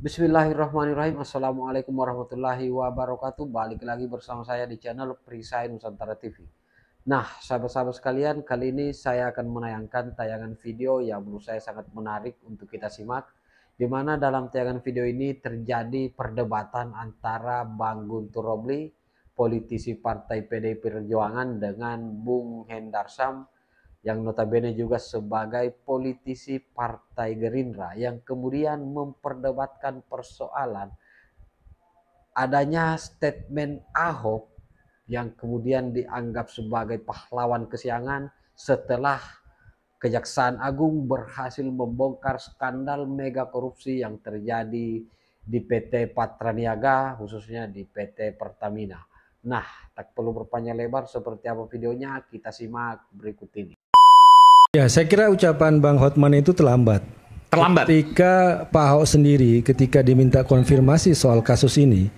Bismillahirrahmanirrahim. Assalamualaikum warahmatullahi wabarakatuh. Balik lagi bersama saya di channel Perisai Nusantara TV. Nah, sahabat-sahabat sekalian, kali ini saya akan menayangkan tayangan video yang menurut saya sangat menarik untuk kita simak. Di mana dalam tayangan video ini terjadi perdebatan antara Bang Guntur Romli, politisi Partai PDI Perjuangan, dengan Bung Hendar Sam, yang notabene juga sebagai politisi Partai Gerindra, yang kemudian memperdebatkan persoalan adanya statement Ahok yang kemudian dianggap sebagai pahlawan kesiangan setelah Kejaksaan Agung berhasil membongkar skandal mega korupsi yang terjadi di PT Patraniaga, khususnya di PT Pertamina. Nah, tak perlu berpanjang lebar, seperti apa videonya kita simak berikut ini. Ya, saya kira ucapan Bang Hotman itu terlambat. Ketika Pak Ahok sendiri ketika diminta konfirmasi soal kasus ini,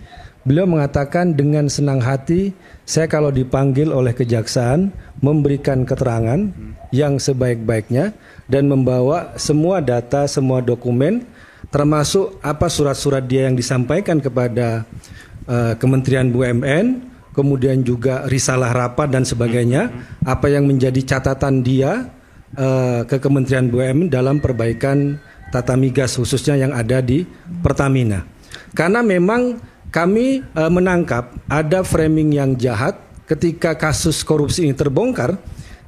beliau mengatakan dengan senang hati, saya kalau dipanggil oleh kejaksaan memberikan keterangan yang sebaik-baiknya dan membawa semua data, semua dokumen, termasuk apa surat-surat dia yang disampaikan kepada Kementerian BUMN, kemudian juga risalah rapat dan sebagainya, apa yang menjadi catatan dia ke Kementerian BUMN dalam perbaikan tata migas khususnya yang ada di Pertamina. Karena memang kami menangkap ada framing yang jahat ketika kasus korupsi ini terbongkar,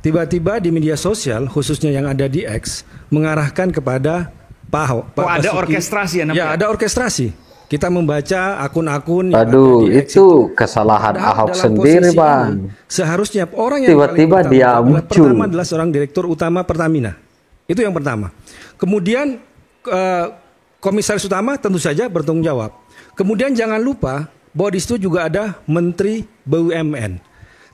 tiba-tiba di media sosial khususnya yang ada di X mengarahkan kepada Pak Ahok. Ada orkestrasi ya? Ada orkestrasi. Kita membaca akun-akun. Aduh, itu kesalahan Ahok sendiri, Bang. Seharusnya orang yang tiba-tiba dia muncul. Pertama adalah seorang direktur utama Pertamina. Itu yang pertama. Kemudian komisaris utama tentu saja bertanggung jawab. Kemudian jangan lupa bahwa di situ juga ada Menteri BUMN.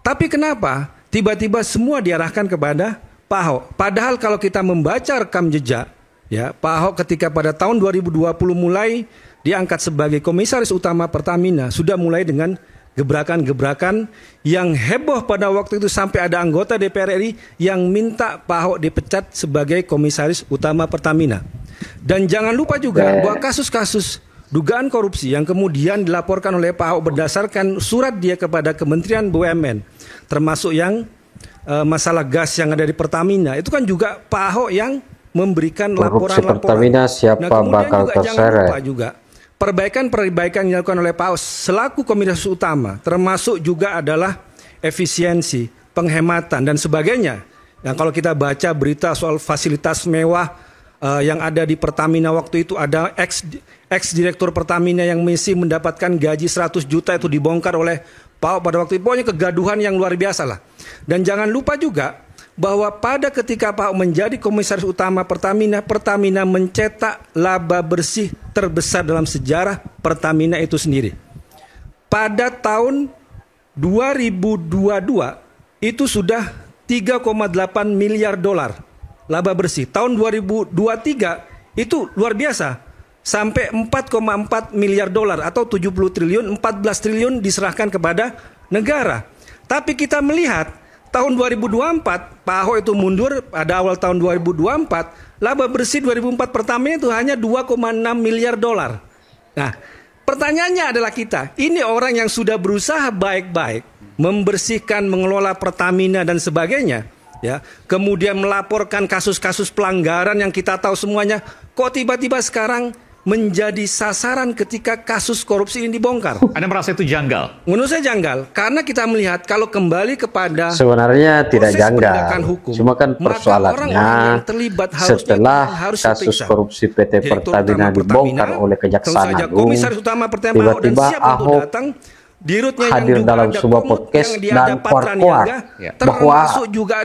Tapi kenapa tiba-tiba semua diarahkan kepada Pak Ahok? Padahal kalau kita membaca rekam jejak, ya, Pak Ahok ketika pada tahun 2020 mulai diangkat sebagai komisaris utama Pertamina sudah mulai dengan gebrakan-gebrakan yang heboh pada waktu itu sampai ada anggota DPR RI yang minta Pak Ahok dipecat sebagai komisaris utama Pertamina. Dan jangan lupa juga bahwa kasus-kasus dugaan korupsi yang kemudian dilaporkan oleh Pak Ahok berdasarkan surat dia kepada Kementerian BUMN, termasuk yang masalah gas yang ada di Pertamina, itu kan juga Pak Ahok yang memberikan laporan-laporan. Pertamina siapa bakal terseret. Jangan lupa juga perbaikan-perbaikan yang dilakukan oleh Pak Ahok selaku komisaris utama, termasuk juga adalah efisiensi, penghematan dan sebagainya. Yang kalau kita baca berita soal fasilitas mewah yang ada di Pertamina waktu itu, ada ex direktur Pertamina yang masih mendapatkan gaji 100 juta itu dibongkar oleh Pak Ahok pada waktu itu. Pokoknya kegaduhan yang luar biasa lah. Dan jangan lupa juga bahwa pada ketika Pak Ahok menjadi komisaris utama Pertamina, Pertamina mencetak laba bersih terbesar dalam sejarah Pertamina itu sendiri. Pada tahun 2022 itu sudah 3,8 miliar dolar laba bersih. Tahun 2023 itu luar biasa, sampai 4,4 miliar dolar atau 70 triliun, 14 triliun diserahkan kepada negara. Tapi kita melihat tahun 2024, Pak Ahok itu mundur pada awal tahun 2024, laba bersih 2004 Pertamina itu hanya 2,6 miliar dolar. Nah, pertanyaannya adalah ini orang yang sudah berusaha baik-baik membersihkan, mengelola Pertamina dan sebagainya, ya, kemudian melaporkan kasus-kasus pelanggaran yang kita tahu semuanya, kok tiba-tiba sekarang menjadi sasaran ketika kasus korupsi ini dibongkar? Anda merasa itu janggal? Menurut saya janggal, karena kita melihat kalau kembali kepada sebenarnya tidak janggal, hukum, cuma kan persoalannya setelah kasus korupsi PT Pertamina dibongkar oleh Kejaksaan Agung, tiba-tiba Ahok hadir dalam sebuah podcast dan kuat bahwa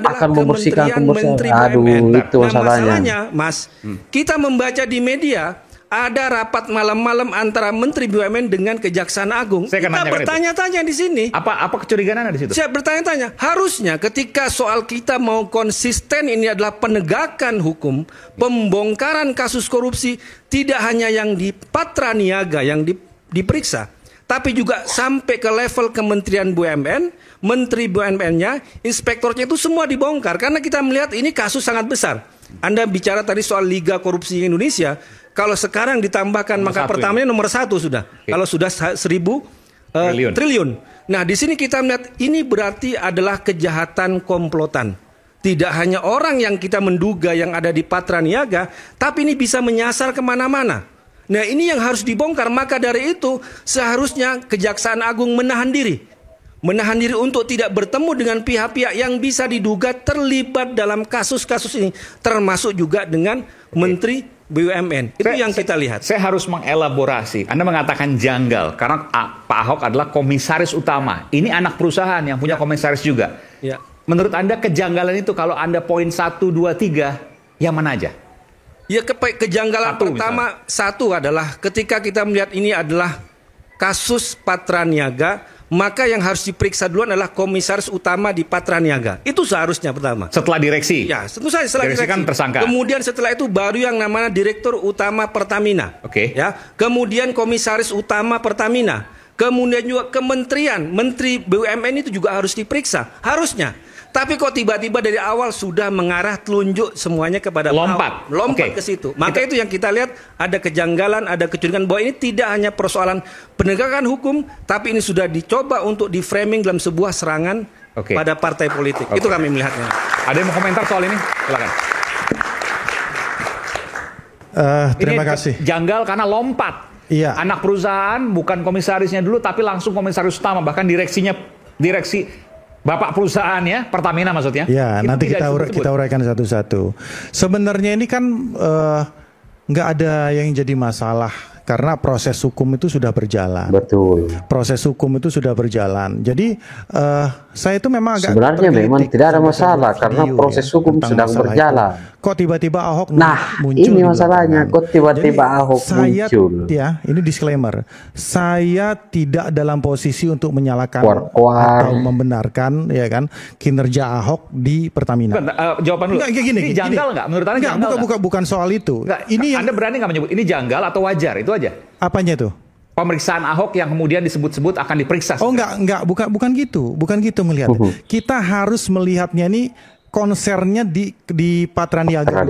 akan membersihkan kebersihan. Aduh, itu masalahnya. Mas, kita membaca di media ada rapat malam-malam antara Menteri BUMN dengan Kejaksaan Agung. Kita bertanya-tanya di sini. Apa kecurigaan Anda di situ? Saya bertanya-tanya. Harusnya ketika soal kita mau konsisten, ini adalah penegakan hukum, pembongkaran kasus korupsi, tidak hanya yang di Patraniaga yang diperiksa, tapi juga sampai ke level Kementerian BUMN, Menteri BUMN-nya, inspektornya itu semua dibongkar. Karena kita melihat ini kasus sangat besar. Anda bicara tadi soal Liga Korupsi Indonesia. Kalau sekarang ditambahkan Nomor maka satu Pertamina nomor 1 sudah. Kalau sudah 1.000 triliun. Nah, di sini kita melihat ini berarti adalah kejahatan komplotan. Tidak hanya orang yang kita menduga yang ada di Patra Niaga, tapi ini bisa menyasar kemana-mana. Nah, ini yang harus dibongkar. Maka dari itu seharusnya Kejaksaan Agung menahan diri. Menahan diri untuk tidak bertemu dengan pihak-pihak yang bisa diduga terlibat dalam kasus-kasus ini. Termasuk juga dengan Menteri BUMN. Itu yang kita lihat. Saya harus mengelaborasi. Anda mengatakan janggal karena Pak Ahok adalah komisaris utama. Ini anak perusahaan yang punya komisaris juga. Ya. Menurut Anda kejanggalan itu kalau Anda poin 1, 2, 3, yang mana aja? Ya, kejanggalan Satu, pertama satu adalah ketika kita melihat ini adalah kasus Patra Niaga, maka yang harus diperiksa duluan adalah komisaris utama di Patra Niaga. Itu seharusnya pertama. Setelah direksi? Ya, tentu saja setelah Direksi kan tersangka. Kemudian setelah itu baru yang namanya Direktur Utama Pertamina. Oke. Ya, kemudian komisaris utama Pertamina. Kemudian juga kementerian, Menteri BUMN itu juga harus diperiksa. Harusnya. Tapi kok tiba-tiba dari awal sudah mengarah telunjuk semuanya kepada Lompat ke situ. Maka itu yang kita lihat ada kejanggalan, ada kecurigaan bahwa ini tidak hanya persoalan penegakan hukum, tapi ini sudah dicoba untuk di-framing dalam sebuah serangan pada partai politik. Itu kami melihatnya. Ada yang mau komentar soal ini? Silakan. Terima kasih. Janggal karena lompat. Iya. Anak perusahaan bukan komisarisnya dulu, tapi langsung komisaris utama, bahkan direksi Bapak perusahaan ya, Pertamina maksudnya. Ya, nanti kita uraikan satu-satu. Sebenarnya ini kan nggak ada yang jadi masalah karena proses hukum itu sudah berjalan. Betul. Proses hukum itu sudah berjalan. Jadi saya itu memang agak sebenarnya memang tidak ada masalah karena proses hukum sedang berjalan. Kok tiba-tiba Ahok muncul? Ini masalahnya. Kok tiba-tiba Ahok muncul? Ya, ini disclaimer. Saya tidak dalam posisi untuk menyalahkan atau membenarkan, ya kan, kinerja Ahok di Pertamina. Jawaban dulu. Ini janggal nggak? Menurut Anda janggal nggak? Bukan soal itu. Anda berani nggak menyebut ini janggal atau wajar? Itu aja. Apanya itu? Pemeriksaan Ahok yang kemudian disebut-sebut akan diperiksa. Oh enggak, bukan gitu melihat. Kita harus melihatnya ini konsernya di Patra Niaga.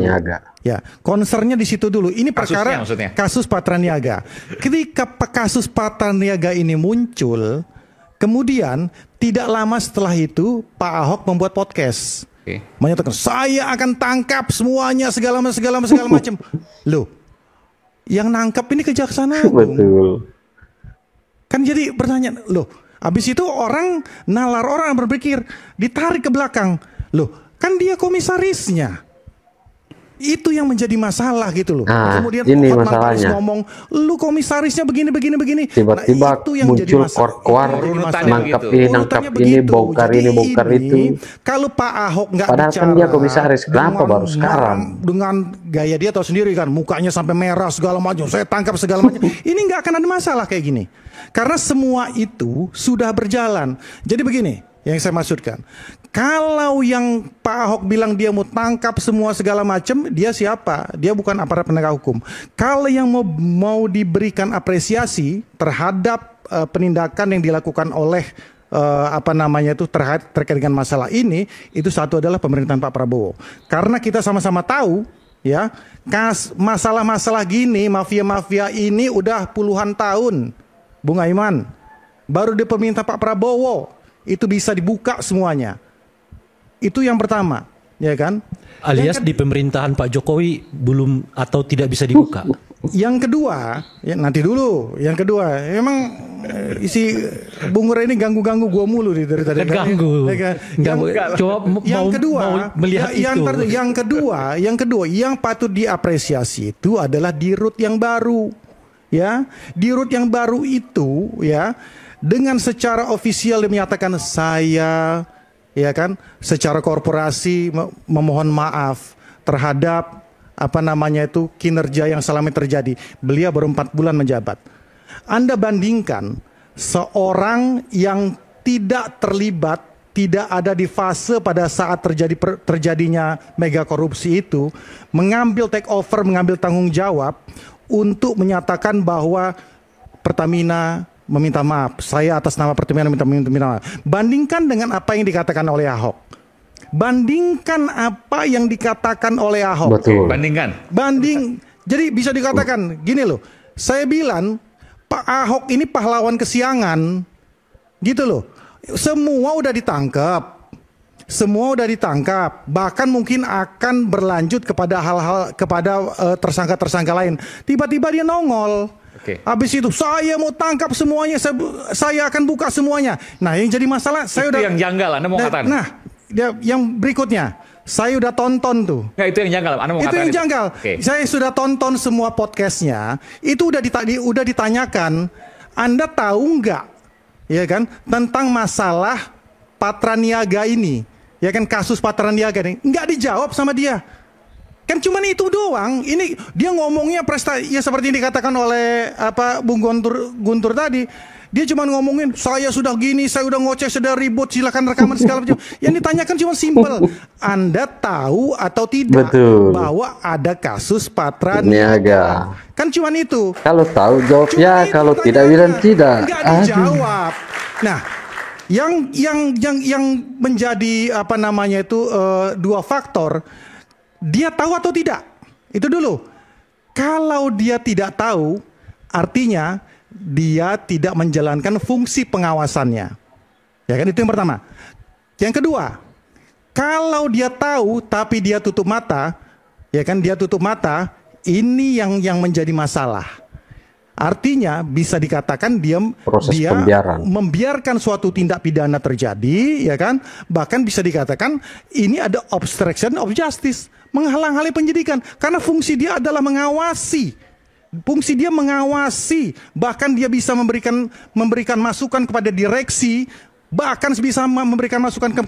Ya, konsernya di situ dulu. Ini perkara kasus Patra Niaga. Ketika kasus Patra Niaga ini muncul, kemudian tidak lama setelah itu Pak Ahok membuat podcast. Menyatakan saya akan tangkap semuanya segala macam. Loh, yang nangkap ini Kejaksaan Agung. Betul. Kan jadi pertanyaan, loh, habis itu nalar orang berpikir, ditarik ke belakang. Loh, kan dia komisarisnya. Itu yang menjadi masalah gitu loh. Kemudian ini masalahnya. Ngomong, lu komisarisnya begini. Tiba-tiba muncul kor-kor, nangkap ini, bongkar itu. Kalau Pak Ahok nggak bicara, padahal kan dia komisaris, kenapa baru sekarang? Dengan gaya dia tahu sendiri kan, mukanya sampai merah segala macam, saya tangkap segala macam. Ini nggak akan ada masalah kayak gini. Karena semua itu sudah berjalan. Jadi begini, yang saya maksudkan. Kalau yang Pak Ahok bilang dia mau tangkap semua segala macam, dia siapa? Dia bukan aparat penegak hukum. Kalau yang mau diberikan apresiasi terhadap penindakan yang dilakukan oleh terkait dengan masalah ini, itu satu adalah pemerintahan Pak Prabowo. Karena kita sama-sama tahu, ya, masalah-masalah gini, mafia-mafia ini udah puluhan tahun, Bung Aiman. Baru di pemerintah Pak Prabowo itu bisa dibuka semuanya. Itu yang pertama, ya kan? Alias di pemerintahan Pak Jokowi belum atau tidak bisa dibuka. Yang kedua, ya nanti dulu. Yang kedua, emang isi Bung Ray ini ganggu-ganggu gua mulu dari tadi. Ganggu. Yang kedua, yang patut diapresiasi itu adalah Dirut yang baru. Ya, Dirut yang baru itu, ya, dengan secara ofisial menyatakan saya, ya kan, secara korporasi memohon maaf terhadap kinerja yang selama ini terjadi. Beliau baru 4 bulan menjabat. Anda bandingkan seorang yang tidak terlibat, tidak ada di fase pada saat terjadinya mega korupsi itu, mengambil take over, mengambil tanggung jawab untuk menyatakan bahwa Pertamina meminta maaf. Saya atas nama Pertamina minta maaf. Bandingkan dengan apa yang dikatakan oleh Ahok. Bandingkan apa yang dikatakan oleh Ahok. Betul. Bandingkan. Jadi bisa dikatakan gini loh, saya bilang Pak Ahok ini pahlawan kesiangan, gitu loh. Semua udah ditangkap, bahkan mungkin akan berlanjut kepada hal-hal kepada tersangka-tersangka lain. Tiba-tiba dia nongol. Habis itu saya mau tangkap semuanya, saya akan buka semuanya. Nah, yang jadi masalah saya itu yang janggal Anda mau katakan. Nah, yang berikutnya. Saya udah tonton tuh. Nggak, itu yang janggal. Anda mau itu yang janggal. Saya sudah tonton semua podcastnya. Itu udah ditanyakan. Anda tahu nggak, ya kan, tentang masalah Patraniaga ini, ya kan, kasus Patraniaga ini nggak dijawab sama dia. Kan cuman itu doang. Ini dia ngomongnya prestasi, ya seperti yang dikatakan oleh Bung Guntur tadi. Dia cuma ngomongin saya sudah gini, saya udah ngoceh, sudah ribut, silakan rekaman segala macam. Yang ditanyakan cuma simpel. Anda tahu atau tidak bahwa ada kasus Patraniaga? Kan cuma itu. Kalau tahu jawab ya, kalau tidak bilang tidak. Enggak dijawab. Nah, yang menjadi dua faktor, dia tahu atau tidak. Itu dulu. Kalau dia tidak tahu, artinya dia tidak menjalankan fungsi pengawasannya. Ya kan, itu yang pertama. Yang kedua, kalau dia tahu tapi dia tutup mata, ya kan, dia tutup mata, ini yang menjadi masalah. Artinya bisa dikatakan dia membiarkan suatu tindak pidana terjadi, ya kan? Bahkan bisa dikatakan ini ada obstruction of justice, menghalang-halangi penyidikan, karena fungsi dia adalah mengawasi. Fungsi dia mengawasi, bahkan dia bisa memberikan masukan kepada direksi, bahkan bisa memberikan masukan ke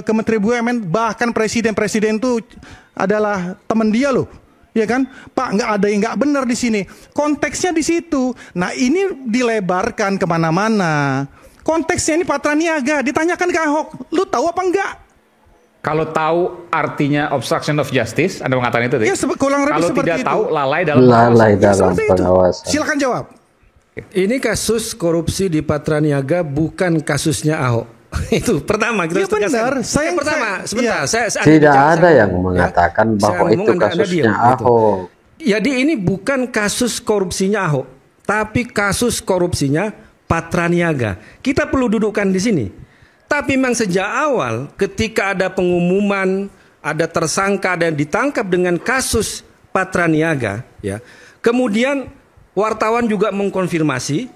Kementerian BUMN, bahkan presiden itu adalah teman dia loh, ya kan? Pak, nggak ada yang nggak benar di sini. Konteksnya di situ. Nah, ini dilebarkan kemana-mana. Konteksnya ini Patraniaga, ditanyakan ke Ahok, lu tahu apa enggak? Kalau tahu artinya obstruction of justice, Anda mengatakan itu? Ya, kalau tidak itu. tahu, lalai dalam pengawasan. Silakan jawab. Ini kasus korupsi di Patraniaga bukan kasusnya Ahok. Itu pertama kita harus tegaskan. Tidak ada yang mengatakan bahwa itu kasusnya Ahok. Jadi ini bukan kasus korupsinya Ahok, tapi kasus korupsinya Patraniaga. Kita perlu dudukkan di sini. Tapi memang sejak awal ketika ada pengumuman, ada tersangka dan ditangkap dengan kasus Patraniaga, ya. Kemudian wartawan juga mengkonfirmasi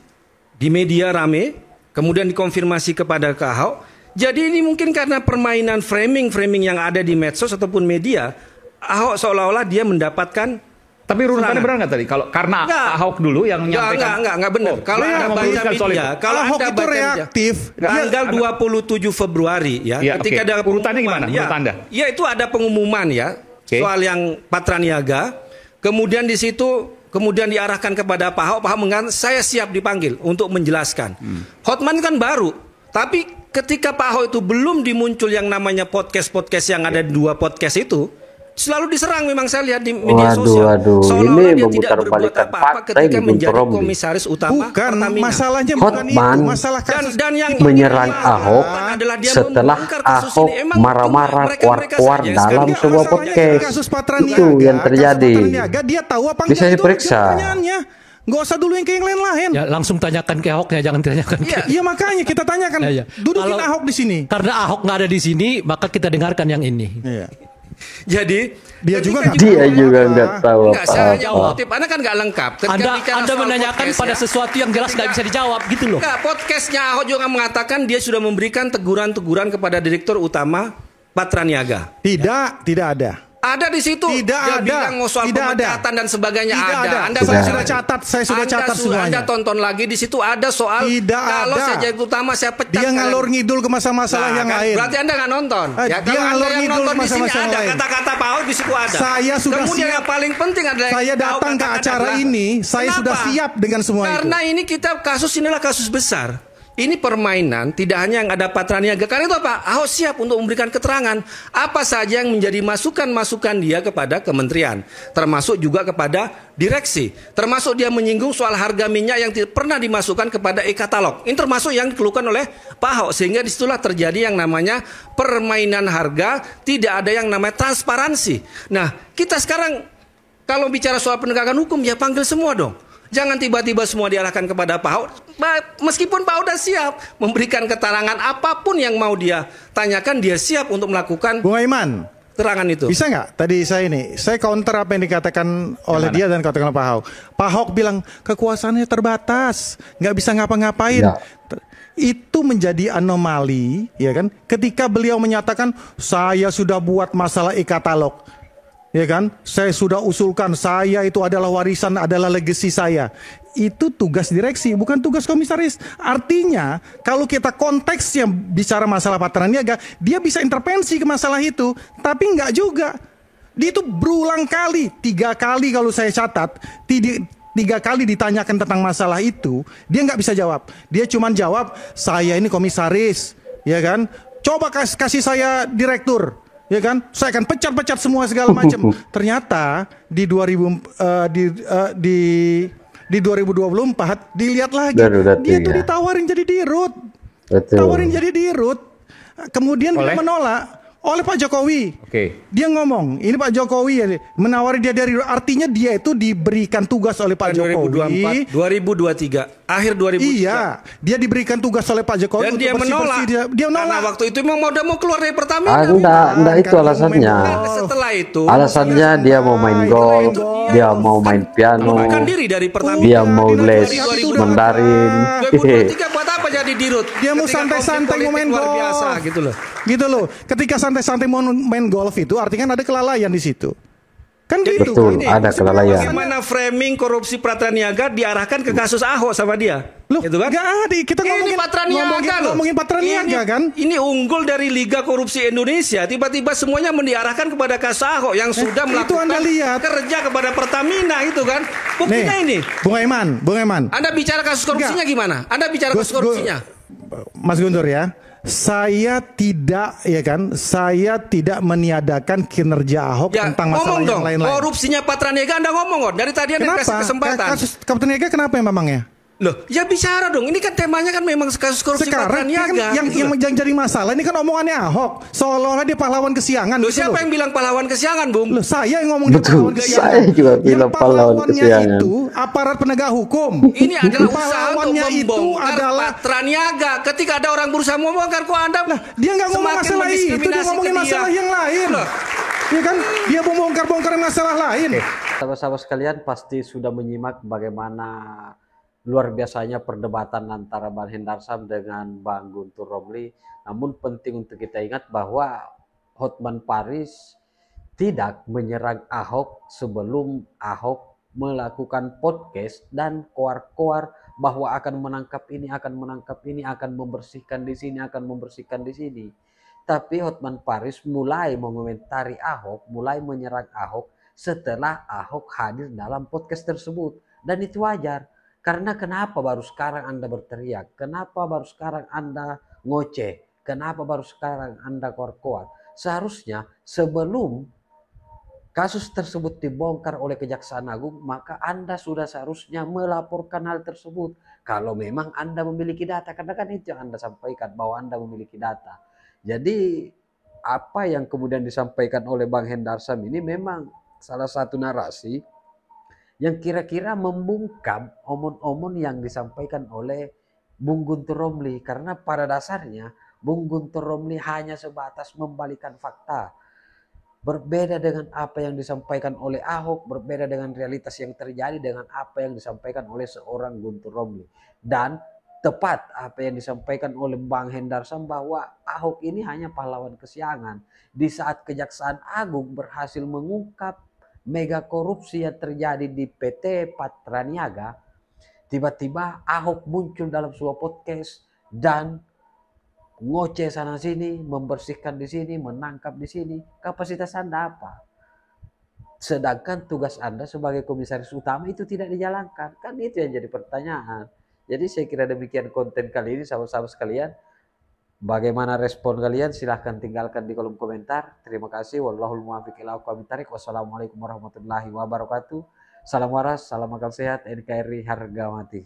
di media rame, kemudian dikonfirmasi kepada Ahok. Jadi ini mungkin karena permainan framing yang ada di medsos ataupun media, Ahok seolah-olah dia mendapatkan. Tapi runtutannya benar nggak tadi? Kalau karena Ahok dulu yang menyampaikan. Enggak benar. Kalau Anda baca media, kalau Ahok Anda itu baca reaktif. Tanggal 27 Februari ya, ketika ada urutannya gimana? Menurut Anda? Ya, itu ada pengumuman ya, soal yang Patraniaga. Kemudian di situ diarahkan kepada Pak Ahok. Pak Ahok mengatakan saya siap dipanggil untuk menjelaskan. Hotman kan baru, tapi ketika Pak Ahok itu belum dimuncul yang namanya podcast yang ada di 2 podcast itu, selalu diserang memang saya lihat di media sosial. Seolah-olah dia tidak berbuat apa-apa ketika menjadi komisaris utama Pertamina. Masalahnya bukan itu, masalah kasus dan yang menyerang Ahok setelah Ahok marah-marah keluar dalam sebuah podcast. Itu yang terjadi. Dia tahu apa bisa diperiksa. Nggak usah dulu yang ke yang lain-lain. Ya, langsung tanyakan ke Ahok ya, jangan tanyakan. Iya, makanya kita tanyakan. Dudukin Ahok di sini. Karena Ahok nggak ada di sini, maka kita dengarkan yang ini. Iya. Jadi dia juga nggak tahu apa. Saya jawab, Anda kan nggak lengkap. Anda menanyakan pada sesuatu yang jelas nggak bisa dijawab gitu loh. Podcastnya Ahok juga mengatakan dia sudah memberikan teguran-teguran kepada Direktur Utama Patraniaga. Tidak ada. Ada di situ. Tidak dia ada. bilang soal pemecatan dan sebagainya. Ada. Saya sudah catat semuanya. Anda tonton lagi di situ ada soal. Kalau saya jadi utama saya pecat. Dia ngalor ngidul ke masalah yang lain. Berarti Anda nggak nonton. Dia ngalor ngidul ke masalah ada kata-kata Pak Ahok di situ ada. Saya sudah Kemudian siap. yang paling penting adalah saya datang ke acara ini. Saya sudah siap dengan semua itu. Karena ini inilah kasus besar. Ini permainan tidak hanya yang ada Patraniaga. Karena itu apa? Ahok siap untuk memberikan keterangan apa saja yang menjadi masukan-masukan dia kepada kementerian, termasuk juga kepada direksi, termasuk dia menyinggung soal harga minyak yang tidak pernah dimasukkan kepada e-katalog. Ini termasuk yang dikeluhkan oleh Pak Ahok, sehingga disitulah terjadi yang namanya permainan harga, tidak ada yang namanya transparansi. Nah, kita sekarang Kalau bicara soal penegakan hukum, ya panggil semua dong. Jangan tiba-tiba semua diarahkan kepada Pak Ahok. Meskipun Pak Ahok sudah siap memberikan keterangan apapun yang mau dia tanyakan, dia siap untuk melakukan Bung Aiman, terangan itu. bisa nggak? Tadi saya counter apa yang dikatakan oleh dia dan katakan Pak Ahok. Pak Ahok bilang kekuasaannya terbatas, nggak bisa ngapa-ngapain. Ya. Itu menjadi anomali, ya kan? Ketika beliau menyatakan saya sudah buat masalah e-katalog, ya kan? Saya sudah usulkan, saya itu adalah warisan, adalah legacy saya. Itu tugas direksi, bukan tugas komisaris. Artinya, kalau kita konteksnya bicara masalah Patra Niaga, dia bisa intervensi ke masalah itu, tapi enggak juga. Dia itu berulang kali, 3 kali kalau saya catat, 3 kali ditanyakan tentang masalah itu, dia nggak bisa jawab. Dia cuma jawab, saya ini komisaris, ya kan? Coba kasih saya direktur. Ya kan, saya akan pecat-pecat semua segala macam. Ternyata di 2024 dilihat lagi, dia tuh ditawarin jadi dirut, kemudian dia menolak oleh Pak Jokowi. Dia ngomong, ini Pak Jokowi ya, menawari dia dari, artinya dia itu diberikan tugas oleh Pak Jokowi. 2023, akhir 2023. Iya, dia diberikan tugas oleh Pak Jokowi. Dan dia menolak. Dia menolak. Karena waktu itu memang mau keluar dari Pertamina. Enggak itu alasannya. Setelah itu, alasannya dia mau main golf, dia mau main piano, diri dari Pertamina. dia mau les Mandarin. 2023 buat apa jadi dirut? Dia mau santai-santai mau main golf. Biasa gitu loh. Gitu loh. Ketika santai-santai mau main golf itu artinya ada kelalaian di situ. Kan gitu. Betul, ada kelalaian. Bagaimana framing korupsi Patra Niaga diarahkan ke kasus Ahok sama dia? Loh, gitu kan? Gak ada. Kita ngomongin Patra Niaga loh. Ngomongin Patra Niaga kan? Ini unggul dari Liga Korupsi Indonesia. Tiba-tiba semuanya diarahkan kepada kasus Ahok yang sudah melakukan kerja kepada Pertamina itu kan? Buktinya ini. Bung Aiman. Anda bicara kasus korupsinya gimana? Anda bicara kasus korupsinya. Mas Guntur ya. Saya tidak meniadakan kinerja Ahok tentang masalah yang lain-lain. Korupsinya Patra Niaga Anda ngomong dari tadi Anda kasih kesempatan. Kasus Patra Niaga kenapa memangnya? Loh, ya bicara dong. Ini kan temanya kan memang kasus korupsi Patra Niaga. Kan yang jadi masalah ini kan omongannya Ahok. Seolah-olah dia pahlawan kesiangan. Loh, siapa yang bilang pahlawan kesiangan, Bung? Loh, saya yang ngomong dia pahlawan kesiangan. Saya juga bilang pahlawan kesiangan. Itu aparat penegak hukum. Ini adalah usaha untuk membongkar Patra Niaga. Ketika ada orang berusaha membongkar, kok Anda dia nggak ngomong masalah itu, dia ngomongin masalah yang lain. Ya kan, dia membongkar masalah lain. Sahabat-sahabat sekalian pasti sudah menyimak bagaimana luar biasanya perdebatan antara Bang Hendarsam dengan Bang Guntur Romli. Namun penting untuk kita ingat bahwa Hotman Paris tidak menyerang Ahok sebelum Ahok melakukan podcast dan koar-koar bahwa akan menangkap ini, akan membersihkan di sini, akan membersihkan di sini. Tapi Hotman Paris mulai mengomentari Ahok, mulai menyerang Ahok setelah Ahok hadir dalam podcast tersebut. Dan itu wajar. Karena kenapa baru sekarang Anda berteriak? Kenapa baru sekarang Anda ngoceh? Kenapa baru sekarang Anda koar-koar? Seharusnya sebelum kasus tersebut dibongkar oleh Kejaksaan Agung, maka Anda sudah seharusnya melaporkan hal tersebut. Kalau memang Anda memiliki data, karena kan itu yang Anda sampaikan, bahwa Anda memiliki data. Jadi apa yang kemudian disampaikan oleh Bang Hendarsam ini memang salah satu narasi yang kira-kira membungkam omon-omon yang disampaikan oleh Bung Guntur Romli. Karena pada dasarnya Bung Guntur Romli hanya sebatas membalikan fakta. Berbeda dengan apa yang disampaikan oleh Ahok, berbeda dengan realitas yang terjadi dengan apa yang disampaikan oleh seorang Guntur Romli. Dan tepat apa yang disampaikan oleh Bang Hendarsam bahwa Ahok ini hanya pahlawan kesiangan. Di saat Kejaksaan Agung berhasil mengungkap mega korupsi yang terjadi di PT Patra Niaga, tiba-tiba Ahok muncul dalam sebuah podcast dan ngoceh sana sini, membersihkan di sini, menangkap di sini. Kapasitas Anda apa? Sedangkan tugas Anda sebagai komisaris utama itu tidak dijalankan. Kan itu yang jadi pertanyaan. Jadi saya kira demikian konten kali ini, sahabat-sahabat sekalian. Bagaimana respon kalian? Silahkan tinggalkan di kolom komentar. Terima kasih. Wallahul muwaffiq ila aqwamit thariq. Wassalamualaikum warahmatullahi wabarakatuh. Salam waras, salam akal sehat, NKRI harga mati.